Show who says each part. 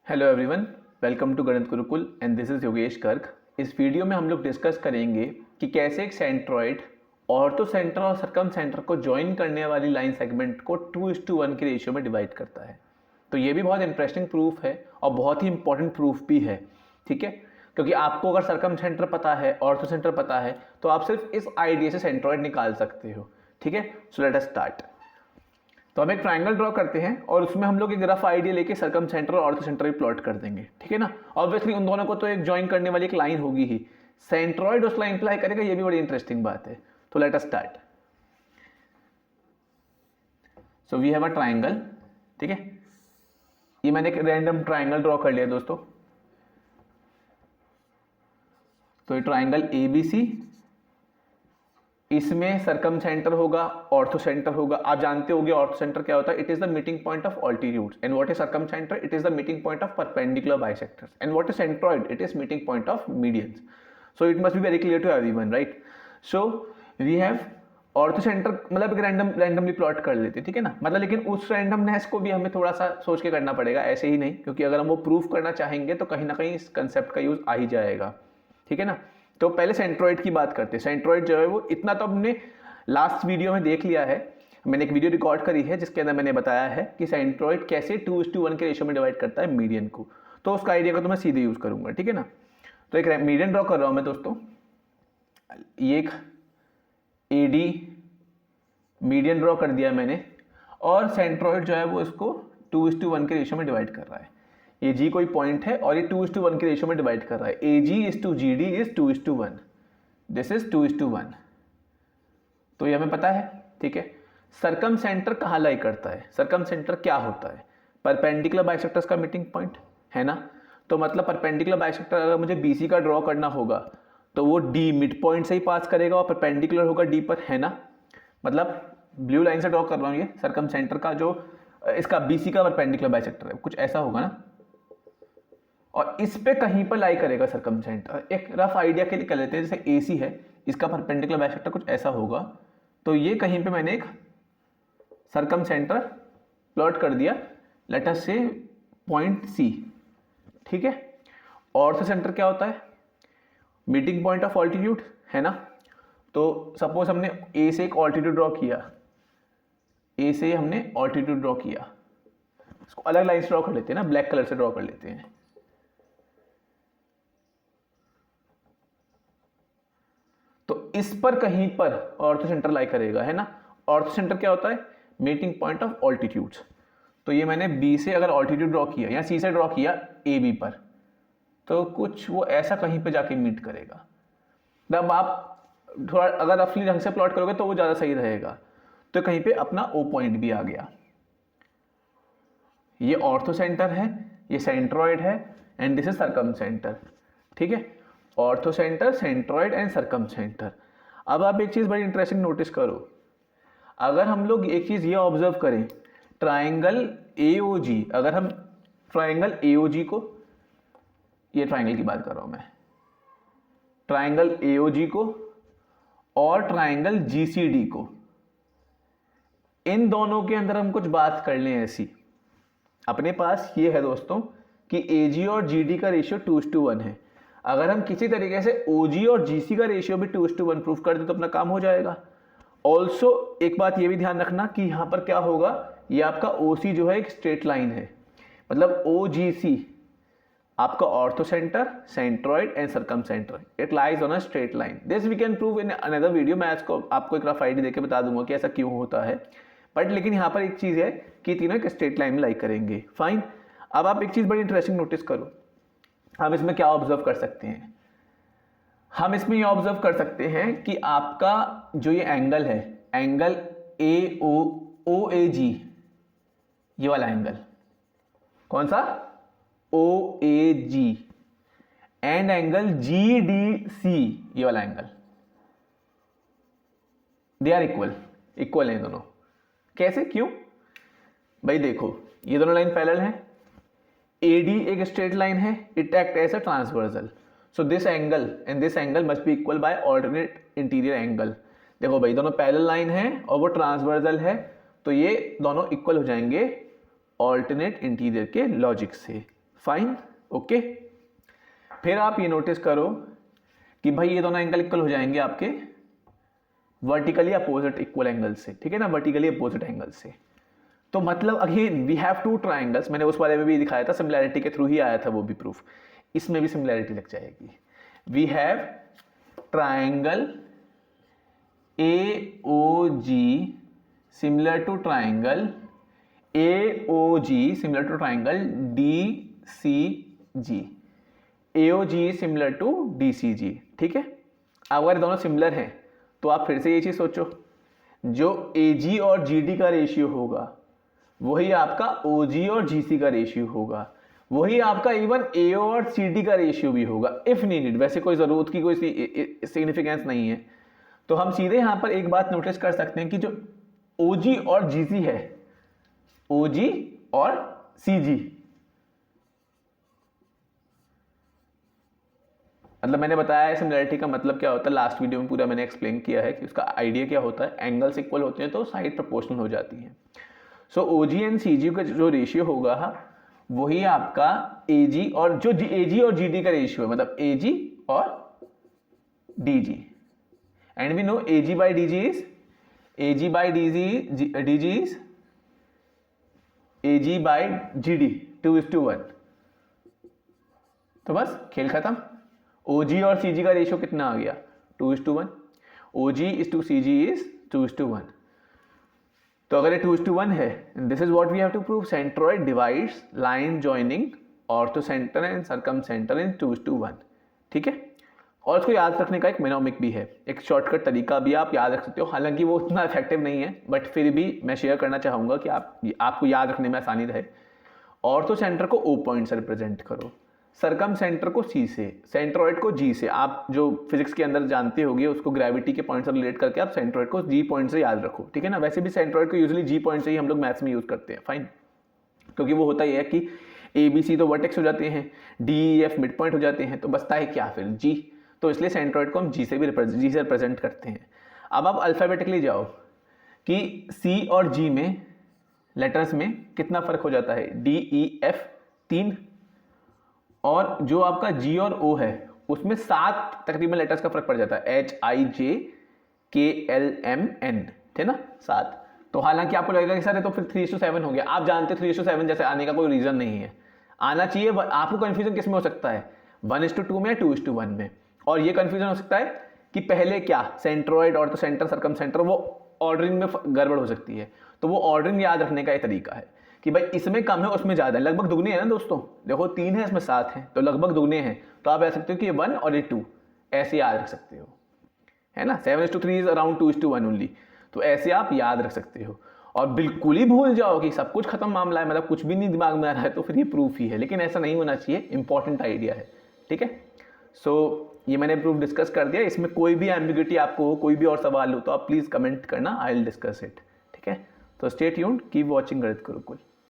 Speaker 1: Hello everyone, welcome to गणित Gurukul and this is Yogesh Garg. इस video में हम लोग डिस्कस करेंगे कि कैसे एक सेंट्रॉइड ऑर्थो सेंटर और सर्कम सेंटर को ज्वाइन करने वाली लाइन सेगमेंट को 2:1 के रेशियो में डिवाइड करता है। तो ये भी बहुत इंटरेस्टिंग प्रूफ है और बहुत ही इंपॉर्टेंट प्रूफ भी है, ठीक है। क्योंकि आपको अगर सर्कम सेंटर पता है, ऑर्थो सेंटर पता है, तो आप सिर्फ इस आइडिया से सेंट्रॉइड निकाल सकते हो, ठीक है। So let us start. तो हम एक ट्राइंगल ड्रॉ करते हैं और उसमें हम लोग एक रफ आइडिया लेके सर्कम सेंटर और ऑर्थो सेंटर भी प्लॉट कर देंगे, ठीक है ना। ऑब्वियसली उन दोनों को तो एक ज्वाइन करने वाली एक लाइन होगी ही, सेंट्रॉइड उस लाइन पे लाई करेगा, ये भी बड़ी इंटरेस्टिंग बात है। तो let us start. So we have a triangle, ठीक है। ये मैंने एक रैंडम ट्राइंगल ड्रॉ कर लिया दोस्तों। तो ये ट्राइंगल ABC, इसमें सर्कम सेंटर होगा, ऑर्थो सेंटर होगा। आप जानते होंगे ऑर्थो सेंटर क्या होता है, it is the meeting point of altitudes. And what is circumcentre, it is the meeting point of perpendicular bisectors. And what is centroid, it is meeting point of medians. So it must be very clear to everyone, right. So we have orthocentre, मतलब एक randomly plot कर लेते, ठीक है ना। मतलब लेकिन उस रैंडमनेस को भी हमें थोड़ा सा सोच के करना पड़ेगा, ऐसे ही नहीं, क्योंकि अगर हम वो प्रूफ करना चाहेंगे तो कहीं ना कहीं इस कंसेप्ट का यूज आ ही जाएगा, ठीक है ना। तो पहले सेंट्रॉइड की बात करते हैं। सेंट्रॉइड जो है वो इतना तो हमने लास्ट वीडियो में देख लिया है। मैंने एक वीडियो रिकॉर्ड करी है जिसके अंदर मैंने बताया है कि सेंट्रॉइड कैसे 2:1 के रेशियो में डिवाइड करता है मीडियन को। तो उसका आइडिया को तो मैं सीधे यूज करूंगा, ठीक है ना। तो एक मीडियन ड्रॉ कर रहा हूं मैं दोस्तों। ये एक AD मीडियन ड्रॉ कर दिया मैंने, और सेंट्रॉइड जो है वो इसको 2:1 के रेशियो में डिवाइड कर रहा है। ये G कोई पॉइंट है और ये 2:1 के रेशियो में डिवाइड कर रहा है। AG is to GD is 2:1, this is 2:1। तो ये हमें पता है, ठीक है। सर्कम सेंटर कहाँ लाई करता है, सर्कम सेंटर क्या होता है, परपेंडिकुलर बाइसेक्टर्स का मीटिंग पॉइंट है ना। तो मतलब परपेंडिकुलर बाइसेक्टर अगर मुझे BC का ड्रॉ करना होगा तो वो D मिड पॉइंट से ही पास करेगा और परपेंडिकुलर होगा D पर, है ना। मतलब ब्लू लाइन से ड्रॉ कर रहा हूँ ये सर्कम सेंटर का, जो इसका BC का परपेंडिकुलर बाइसेक्टर है, कुछ ऐसा होगा ना। और इस पे कहीं पर लाई करेगा सर्कम सेंटर। एक रफ आइडिया के लिए कर लेते हैं, जैसे AC है, इसका परपेंडिकुलर बाइसेक्टर कुछ ऐसा होगा। तो ये कहीं पे मैंने एक सर्कम सेंटर प्लॉट कर दिया, लेट अस से पॉइंट C, ठीक है। ऑर्थो सेंटर क्या होता है, मीटिंग पॉइंट ऑफ ऑल्टीट्यूड, है ना। तो सपोज हमने A से एक ऑल्टीट्यूड ड्रॉ किया, A से हमने ऑल्टीट्यूड ड्रॉ किया, इसको अलग लाइन से ड्रॉ कर लेते हैं ना, ब्लैक कलर से ड्रॉ कर लेते हैं। तो इस पर कहीं पर ऑर्थो सेंटर लाई करेगा, है ना। ऑर्थो सेंटर क्या होता है, मीटिंग पॉइंट ऑफ ऑल्टीट्यूड्स। तो ये मैंने B से अगर ऑल्टीट्यूड ड्रॉ किया या C से ड्रॉ किया AB पर, तो कुछ वो ऐसा कहीं पे जाके मीट करेगा। तब आप थोड़ा अगर रफली ढंग से प्लॉट करोगे तो वो ज़्यादा सही रहेगा। तो कहीं पे अपना O पॉइंट भी आ गया। ये ऑर्थो सेंटर है, ये सेंट्रॉइड है, and this is circum centre, ठीक है। Ortho centre, centroid and circum centre. अब आप एक चीज़ बड़ी इंटरेस्टिंग नोटिस करो। अगर हम लोग एक चीज़ ये ऑब्जर्व करें, ट्राइंगल AOG, अगर हम ट्राइंगल AOG को, ये ट्राइंगल की बात कर रहा हूं मैं, ट्राइंगल AOG को और ट्राइंगल GCD को, इन दोनों के अंदर हम कुछ बात कर लें ऐसी। अपने पास ये है दोस्तों कि AG और GD का रेशियो 2:1 है। अगर हम किसी तरीके से OG और GC का रेशियो भी 2:1 प्रूफ कर दे तो अपना काम हो जाएगा। ऑल्सो एक बात ये भी ध्यान रखना कि यहाँ पर क्या होगा, ये आपका OC जो है एक स्ट्रेट लाइन है, मतलब OGC आपका orthocentre, centroid and circumcentre, it lies on a straight line. This we can prove in another video. मैं आपको एक रफ आइडिया देके बता दूंगा कि ऐसा क्यों होता है, बट लेकिन यहाँ पर एक चीज़ है कि तीनों एक स्ट्रेट लाइन में लाई करेंगे, फाइन। अब आप एक चीज़ बड़ी इंटरेस्टिंग नोटिस करो, हम इसमें क्या ऑब्जर्व कर सकते हैं। हम इसमें ये ऑब्जर्व कर सकते हैं कि आपका जो ये एंगल है, एंगल OAG, ये वाला एंगल कौन सा, OAG, एंड एंगल GDC, ये वाला एंगल, दे आर इक्वल हैं दोनों। कैसे, क्यों भाई, देखो ये दोनों लाइन पैरेलल हैं, AD एक स्ट्रेट लाइन है, it act as a transversal. So this angle and this angle must be equal by alternate interior angle. देखो भाई, दोनों पैरेलल लाइन है और वो ट्रांसवर्सल है, तो ये दोनों इक्वल हो जाएंगे ऑल्टरनेट इंटीरियर के लॉजिक से, फाइन, ओके। फिर आप ये नोटिस करो कि भाई ये दोनों एंगल इक्वल हो जाएंगे आपके वर्टिकली अपोजिट इक्वल एंगल से, ठीक है ना, वर्टिकली अपोजिट एंगल से। तो मतलब again we have two triangles, मैंने उस वाले में भी दिखाया था, सिमिलैरिटी के थ्रू ही आया था वो भी प्रूफ, इसमें भी सिमिलैरिटी लग जाएगी। We have triangle AOG similar to triangle AOG similar to triangle DCG, AOG similar to DCG, ठीक है। अगर दोनों सिमिलर हैं तो आप फिर से ये चीज सोचो, जो AG और GD का रेशियो होगा वही आपका OG और GC का रेशियो होगा, वही आपका इवन AO और CD का रेशियो भी होगा इफ नीडेड। वैसे कोई जरूरत की कोई सिग्निफिकेंस नहीं है, तो हम सीधे यहां पर एक बात नोटिस कर सकते हैं कि जो OG और GC है, OG और CG, मतलब मैंने बताया है सिमिलरिटी का मतलब क्या होता है, लास्ट वीडियो में पूरा मैंने एक्सप्लेन किया है कि उसका आइडिया क्या होता है। एंगल्स इक्वल होते हैं तो साइड प्रोपोर्शनल हो जाती है। सो OG एंड CG का जो रेशियो होगा वही आपका AG और जो AG और GD का रेशियो है, मतलब AG और DG, and we know AG by DG is AG by DG is AG by GD 2:1। तो बस खेल खत्म। OG और CG का रेशियो कितना आ गया 2:1, OG is to CG is 2:1। तो अगर ये 2:1 है, this is what we have to prove, centroid divides line joining orthocentre and circumcentre in 2:1, ठीक है। और उसको याद रखने का एक मेनोमिक भी है, एक शॉर्टकट तरीका भी आप याद रख सकते हो, हालांकि वो उतना इफेक्टिव नहीं है बट फिर भी मैं शेयर करना चाहूँगा कि आपको याद रखने में आसानी रहे। ऑर्थोसेंटर को O पॉइंट से रिप्रेजेंट करो, सरकम सेंटर को C से, सेंट्रॉइड को G से। आप जो फिजिक्स के अंदर जानते होंगे उसको ग्रेविटी के पॉइंट से रिलेट करके आप सेंट्रॉइड को G पॉइंट से याद रखो, ठीक है ना। वैसे भी सेंट्रॉइड को यूजुअली G पॉइंट से ही हम लोग मैथ्स में यूज करते हैं, फाइन, क्योंकि वो होता ही है कि ABC तो वर्टेक्स हो जाते हैं, DEF मिड पॉइंट हो जाते हैं, तो बचता है क्या फिर G, तो इसलिए सेंट्रॉइड को हम G से रिप्रेजेंट करते हैं। अब आप अल्फाबेटिकली जाओ कि C और G में लेटर्स में कितना फर्क हो जाता है, DEF 3, और जो आपका G और O है उसमें 7 तकरीबन लेटर्स का फर्क पड़ जाता है, HIJKLMN, थे ना 7। तो हालांकि आपको लगेगा कि सर ये तो फिर 3:7 हो गया, आप जानते 3:7 जैसे आने का कोई रीजन नहीं है, आना चाहिए। आपको कंफ्यूजन किस में हो सकता है, 1:2 में या 2:1 में। और ये कंफ्यूजन हो सकता है कि पहले क्या सेंट्रॉइड और तो सेंटर सरकम सेंटर, वो ऑर्डरिंग में गड़बड़ हो सकती है। तो वो ऑर्डरिंग याद रखने का एक तरीका है कि भाई इसमें कम है उसमें ज़्यादा है, लगभग दुगने है ना दोस्तों, देखो 3 है इसमें 7 है तो लगभग दुगने हैं, तो आप कह सकते हो कि ये 1 और ये 2, ऐसे याद रख सकते हो, है ना। 7:3 इज अराउंड 2:1 ओनली, तो ऐसे आप याद रख सकते हो। और बिल्कुल ही भूल जाओ कि सब कुछ खत्म मामला है, मतलब कुछ भी नहीं दिमाग में आ रहा है, तो फिर ये प्रूफ ही है, लेकिन ऐसा नहीं होना चाहिए, इंपॉर्टेंट आइडिया है, ठीक है। सो ये मैंने प्रूफ डिस्कस कर दिया, इसमें कोई भी एम्बिग्युइटी आपको हो, कोई भी और सवाल हो तो आप प्लीज़ कमेंट करना, आई विल डिस्कस इट, ठीक है। तो स्टे ट्यून्ड, कीप वॉचिंग गणित गुरुकुल।